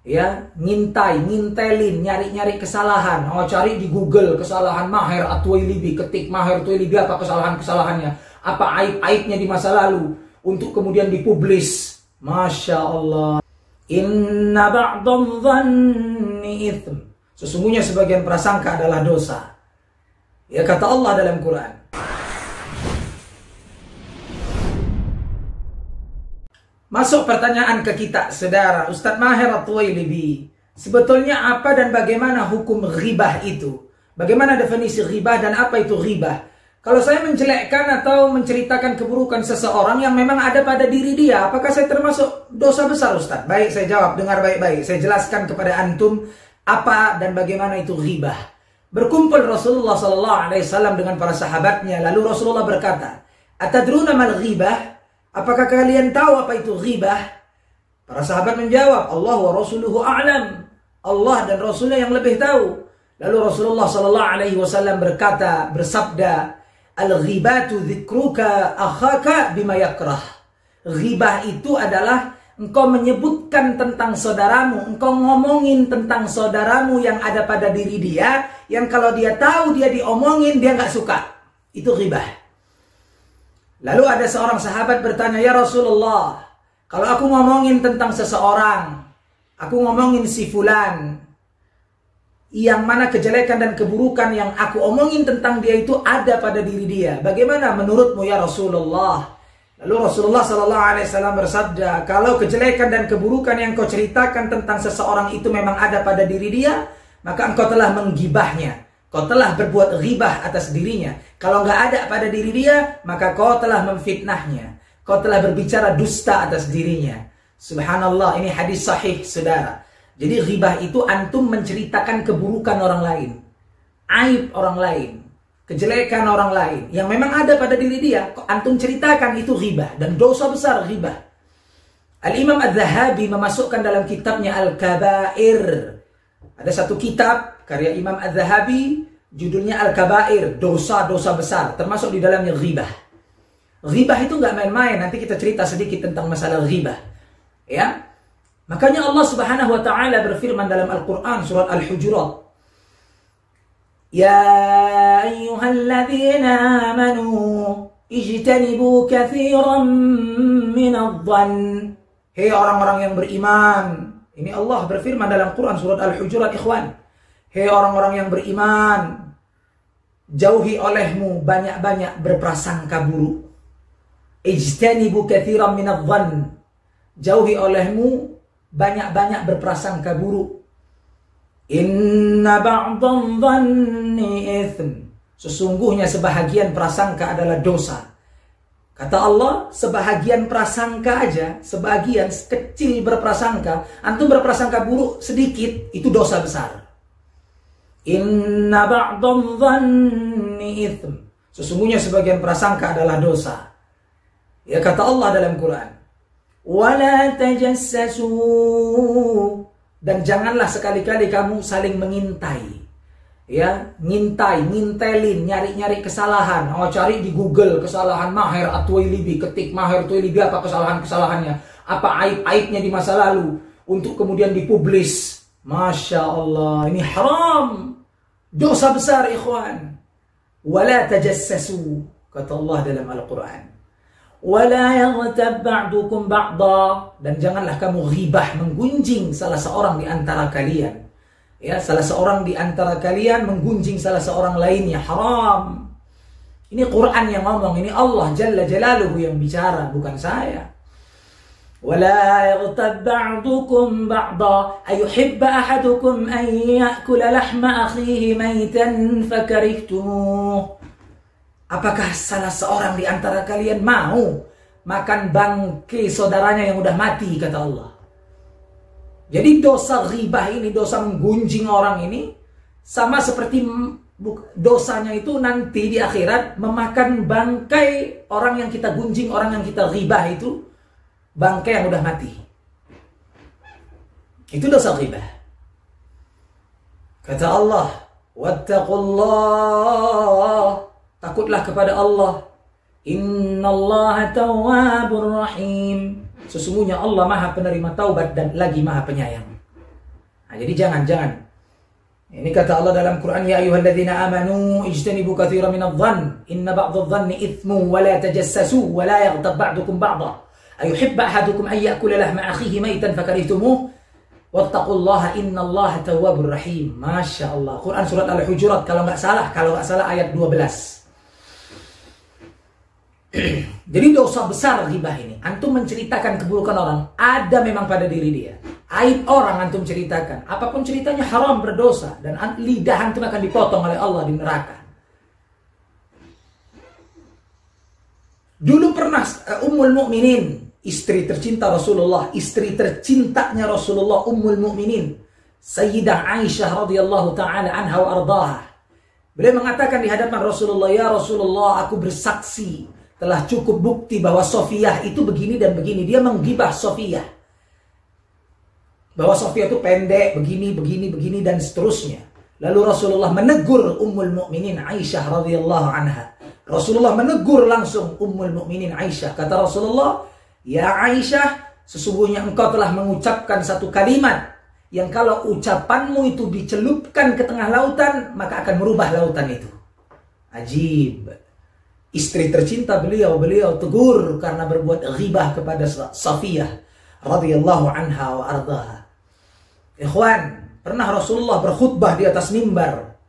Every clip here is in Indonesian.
Ya, ngintelin, nyari-nyari kesalahan. Oh, cari di Google kesalahan Maher At-Twailibi, ketik Maher At-Twailibi apa kesalahan-kesalahannya, apa aib-aibnya di masa lalu, untuk kemudian dipublis. Masya Allah. Inna ba'dadh dhanni itsm. Sesungguhnya sebagian prasangka adalah dosa. Ya, kata Allah dalam Quran. Masuk pertanyaan ke kita, saudara. Ustadz Maher At-Twailibi, sebetulnya apa dan bagaimana hukum ghibah itu? Bagaimana definisi ghibah dan apa itu ghibah? Kalau saya menjelekkan atau menceritakan keburukan seseorang yang memang ada pada diri dia, apakah saya termasuk dosa besar, Ustadz? Baik, saya jawab, dengar baik-baik. Saya jelaskan kepada antum apa dan bagaimana itu ghibah. Berkumpul Rasulullah SAW dengan para sahabatnya, lalu Rasulullah berkata, "Atadruna mal ghibah?" Apakah kalian tahu apa itu ghibah? Para sahabat menjawab, Allah wa rasuluhu a'lam. Allah dan Rasulnya yang lebih tahu. Lalu Rasulullah SAW bersabda, Al-ghibatu dzikruka akhaka bima yakrah. Ghibah itu adalah engkau menyebutkan tentang saudaramu, engkau ngomongin tentang saudaramu yang ada pada diri dia, yang kalau dia tahu dia diomongin, dia nggak suka. Itu ghibah. Lalu ada seorang sahabat bertanya, "Ya Rasulullah, kalau aku ngomongin tentang seseorang, aku ngomongin si fulan, yang mana kejelekan dan keburukan yang aku omongin tentang dia itu ada pada diri dia. Bagaimana menurutmu ya Rasulullah?" Lalu Rasulullah SAW bersabda, "Kalau kejelekan dan keburukan yang kau ceritakan tentang seseorang itu memang ada pada diri dia, maka engkau telah menggibahnya. Kau telah berbuat ghibah atas dirinya. Kalau nggak ada pada diri dia, maka kau telah memfitnahnya. Kau telah berbicara dusta atas dirinya." Subhanallah, ini hadis sahih, saudara. Jadi ghibah itu antum menceritakan keburukan orang lain, aib orang lain, kejelekan orang lain yang memang ada pada diri dia. Antum ceritakan, itu ghibah dan dosa besar ghibah. Al-Imam Az-Zahabi memasukkan dalam kitabnya Al-Kabair. Ada satu kitab karya Imam Az-Zahabi, judulnya Al-Kabair, dosa-dosa besar, termasuk di dalamnya ghibah. Ghibah itu nggak main-main. Nanti kita cerita sedikit tentang masalah ghibah. Ya, makanya Allah Subhanahu Wa Taala berfirman dalam Al-Quran surat Al-Hujurat, "Ya ayyuhalladzina amanu ijtanibu katsiran minadh-dhann." Hei orang-orang yang beriman. Ini Allah berfirman dalam Quran surat Al-Hujurat, ikhwan. Hei orang-orang yang beriman, jauhi olehmu banyak-banyak berprasangka buruk. Ijtanibu katsiran minadh-dhann. Jauhi olehmu banyak-banyak berprasangka buruk. Inna ba'dadh dhanni itsm. Sesungguhnya sebahagian prasangka adalah dosa. Kata Allah, sebahagian prasangka aja, sebagian kecil berprasangka, antum berprasangka buruk sedikit, itu dosa besar. Inna ba'dadh dhanni itsm. Sesungguhnya sebagian prasangka adalah dosa. Ya, kata Allah dalam Quran, wala tajassasu. Dan janganlah sekali-kali kamu saling mengintai. Ya, ngintelin, nyari-nyari kesalahan. Oh, cari di Google kesalahan Maher At-Twailibi, ketik Maher At-Twailibi apa kesalahan-kesalahannya, apa aib-aibnya di masa lalu, untuk kemudian dipublis. Masya Allah, ini haram, dosa besar, ikhwan. Wala tajassasu, kata Allah dalam Al-Quran. Wala yaghtab ba'dukum ba'da. Dan janganlah kamu ghibah, menggunjing salah seorang di antara kalian. Ya, salah seorang di antara kalian menggunjing salah seorang lainnya, haram. Ini Quran yang ngomong, ini Allah Jalla Jalaluhu yang bicara, bukan saya. Wala yaghtab ba'dukum ba'da ayuhibba ahadukum an ya'kula lahma akhihi maytan fakarihtumuh. Apakah salah seorang di antara kalian mau makan bangkai saudaranya yang udah mati, kata Allah. Jadi dosa ghibah ini, dosa menggunjing orang ini, sama seperti dosanya itu nanti di akhirat memakan bangkai orang yang kita gunjing, orang yang kita ghibah itu, bangkai yang udah mati. Itu dosa ghibah. Kata Allah, wattaqullah, takutlah kepada Allah. Innallaha tawwabur rahim. Sesungguhnya Allah Maha penerima taubat dan lagi Maha penyayang. Nah, jadi jangan. Ini kata Allah dalam Quran, ya ayyuhalladzina amanu ijtanibu katsiran minadh-dhann inna ba'dadh-dhanni itsmun wa la tajassasu wa la yaghtab ba'dukum ba'dha ayuhibbu ahadukum an ya'kula lahma akhihi maytan fakarihtumuh wattaqullaha innallaha tawwabur rahim. Masya Allah. Quran surat Al-Hujurat kalau nggak salah ayat 12. Jadi dosa besar ghibah ini. Antum menceritakan keburukan orang, ada memang pada diri dia. Aib orang antum ceritakan, apapun ceritanya haram, berdosa, dan lidah antum akan dipotong oleh Allah di neraka. Dulu pernah Ummul Mukminin, istri tercinta Rasulullah, istri tercintanya Rasulullah, Ummul Mukminin, Sayyidah Aisyah radhiyallahu taala anha wa ardhaha. Beliau mengatakan di hadapan Rasulullah, ya Rasulullah, aku bersaksi telah cukup bukti bahwa Sofiyah itu begini dan begini. Dia menggibah Sofiyah, bahwa Sofiyah itu pendek, begini dan seterusnya. Lalu Rasulullah menegur Ummul Mukminin Aisyah radhiyallahu anha. Rasulullah menegur langsung Ummul Mukminin Aisyah. Kata Rasulullah, ya Aisyah, sesungguhnya engkau telah mengucapkan satu kalimat yang kalau ucapanmu itu dicelupkan ke tengah lautan, maka akan merubah lautan itu. Ajib. Istri tercinta beliau tegur karena berbuat ghibah kepada Safiyah radhiyallahu anha wa ardhaha. Ikhwan, pernah Rasulullah berkhutbah di atas mimbar.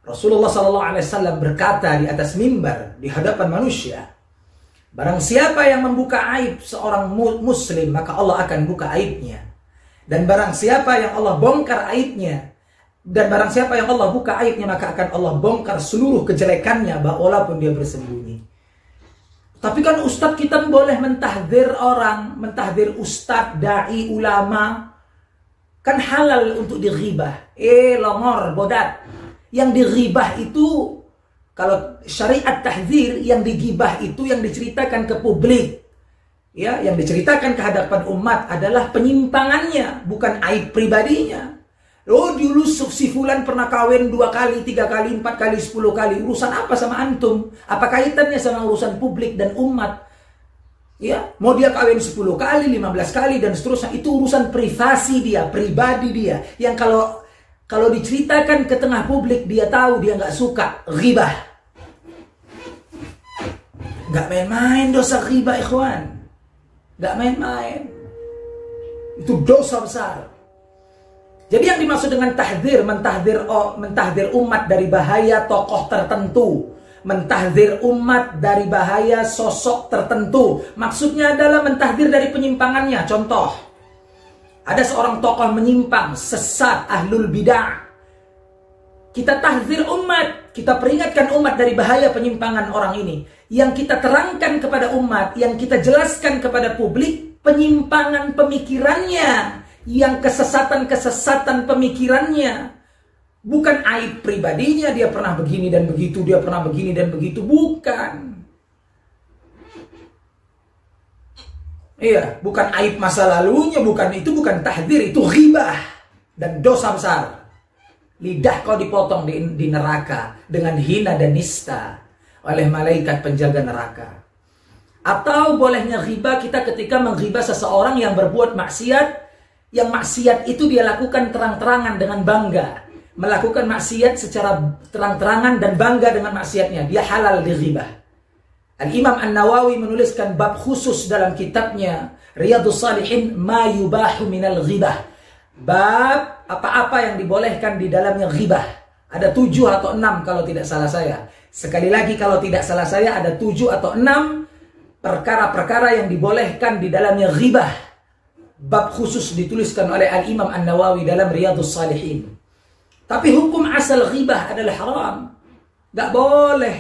Rasulullah SAW berkata di atas mimbar di hadapan manusia, barang siapa yang membuka aib seorang muslim, maka Allah akan buka aibnya. Dan barang siapa yang Allah bongkar aibnya, dan barang siapa yang Allah buka aibnya, maka akan Allah bongkar seluruh kejelekannya, walaupun dia bersembunyi. Tapi kan ustadz kita boleh mentahdir orang, mentahdir ustadz, da'i, ulama, kan halal untuk dighibah. Longor, bodat. Yang dighibah itu, kalau syariat tahdzir, yang digibah itu yang diceritakan ke publik, ya, yang diceritakan ke hadapan umat adalah penyimpangannya, bukan aib pribadinya. Oh, dulu si fulan pernah kawin 2 kali, 3 kali, 4 kali, 10 kali. Urusan apa sama antum? Apa kaitannya sama urusan publik dan umat? Ya, mau dia kawin 10 kali, 15 kali dan seterusnya, itu urusan privasi dia, pribadi dia. Yang kalau diceritakan ke tengah publik, dia tahu dia nggak suka ghibah. Nggak main-main dosa ghibah, ikhwan. Nggak main-main. Itu dosa besar. Jadi yang dimaksud dengan tahdzir, mentahdzir umat dari bahaya tokoh tertentu, mentahdzir umat dari bahaya sosok tertentu. Maksudnya adalah mentahdzir dari penyimpangannya. Contoh, ada seorang tokoh menyimpang, sesat, ahlul bidah. Kita tahdzir umat, kita peringatkan umat dari bahaya penyimpangan orang ini. Yang kita terangkan kepada umat, yang kita jelaskan kepada publik, penyimpangan pemikirannya, yang kesesatan pemikirannya. Bukan aib pribadinya, dia pernah begini dan begitu, dia pernah begini dan begitu. Bukan. Iya, bukan aib masa lalunya, itu bukan tahdzir, itu ghibah dan dosa besar. Lidah kau dipotong di neraka dengan hina dan nista oleh malaikat penjaga neraka. Atau bolehnya ghibah kita ketika menghibah seseorang yang berbuat maksiat, yang maksiat itu dia lakukan terang-terangan dengan bangga. Melakukan maksiat secara terang-terangan dan bangga dengan maksiatnya, dia halal dighibah. Al-Imam An-Nawawi menuliskan bab khusus dalam kitabnya Riyadhus Shalihin, ma yubahu minal ghibah. Bab apa-apa yang dibolehkan di dalamnya ghibah. Ada 7 atau 6 kalau tidak salah saya. Sekali lagi, kalau tidak salah saya ada 7 atau 6 perkara-perkara yang dibolehkan di dalamnya ghibah. Bab khusus dituliskan oleh Al-Imam An-Nawawi dalam Riyadhus Shalihin. Tapi hukum asal ghibah adalah haram. Gak boleh.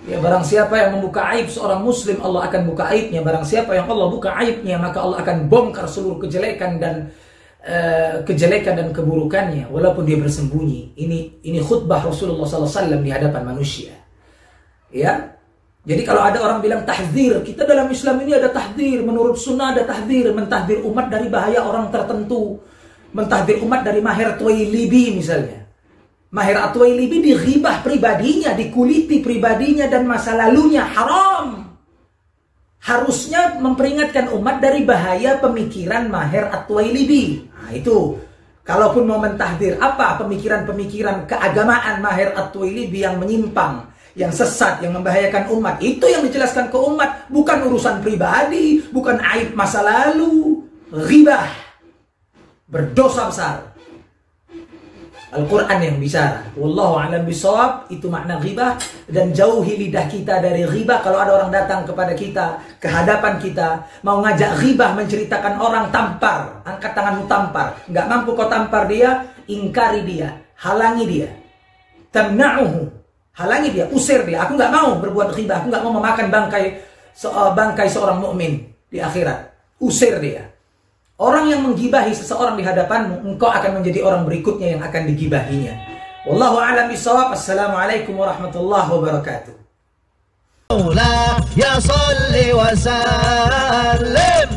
Ya, barang siapa yang membuka aib seorang muslim, Allah akan buka aibnya. Barang siapa yang Allah buka aibnya, maka Allah akan bongkar seluruh kejelekan dan keburukannya, walaupun dia bersembunyi. Ini khutbah Rasulullah SAW di hadapan manusia. Ya. Jadi kalau ada orang bilang tahdzir, kita dalam Islam ini ada tahdzir, menurut sunnah ada tahdzir, mentahdzir umat dari bahaya orang tertentu, mentahdzir umat dari Maher Tuwailibi misalnya. Maher At-Tuwailibi dighibah pribadinya, dikuliti pribadinya dan masa lalunya, haram. Harusnya memperingatkan umat dari bahaya pemikiran Maher At-Tuwailibi. Nah, itu Kalaupun mau mentahdir, apa pemikiran-pemikiran keagamaan Maher At-Tuwailibi yang menyimpang, yang sesat, yang membahayakan umat. Itu yang dijelaskan ke umat, bukan urusan pribadi, bukan aib masa lalu. Ghibah, berdosa besar. Al-Quran yang bicara. Wallahu a'lam bishawab, itu makna ghibah. Dan jauhi lidah kita dari ghibah. Kalau ada orang datang kepada kita, ke hadapan kita, mau ngajak ghibah, menceritakan orang, tampar. Angkat tanganmu, tampar. Nggak mampu kau tampar dia, ingkari dia, halangi dia. Tamna'uhu, halangi dia, usir dia. Aku nggak mau berbuat ghibah, aku nggak mau memakan bangkai seorang mukmin di akhirat. Usir dia. Orang yang menggibahi seseorang di hadapanmu, engkau akan menjadi orang berikutnya yang akan digibahinya. Wallahu a'lam bishawab. Assalamualaikum warahmatullahi wabarakatuh. Ya salli wa sallim